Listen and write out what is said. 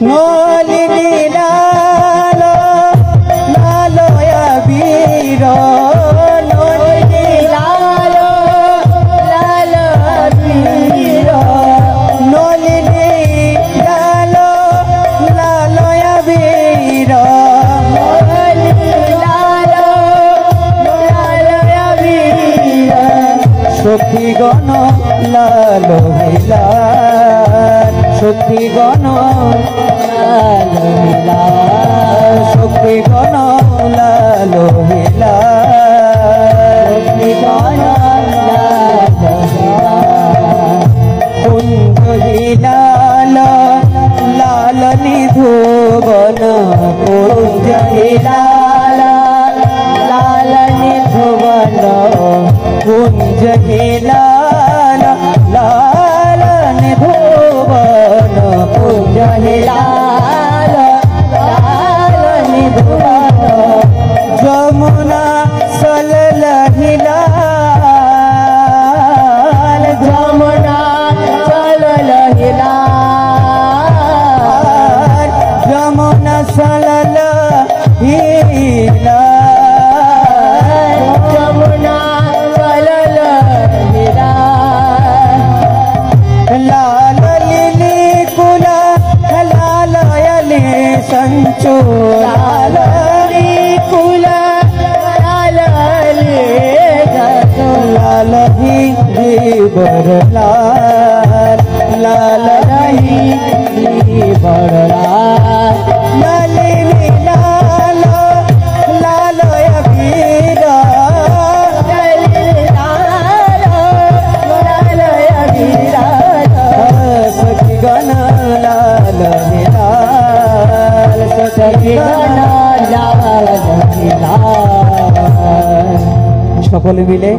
নলিনী লাল লালয় বীর নলিনী লাল লাল বীর নলিনী লাল লালয় বীর নলিনী লাল লালয় বীর সখীগণ লাল লাল সখীগণ লাল লাল সখীগণ লাল লাল সখীগণ লাল কুঞ্জ লাল লাল নিধুবন কুঞ্জ লাল লাল নিধুবন কুঞ্জ লাল লাল নিধুবন কুঞ্জ লাল লাল Nidhuban যमुना সলল Hilal যमुना সলল Hilal যमुना সলল Hilal যमुना সলল Hilal লাল লিলি কুলা লাল অয়লি সঞ্চু লাল লিলি কুলা লাল অয়লি সঞ্চু লাল হি বর লাল লাল হি বর লাল লালিনী লাল লাল বীর লালিনী লাল লাল বীর সখীগণ লাল লাল সখীগণ লাল লাল সকলে মিলে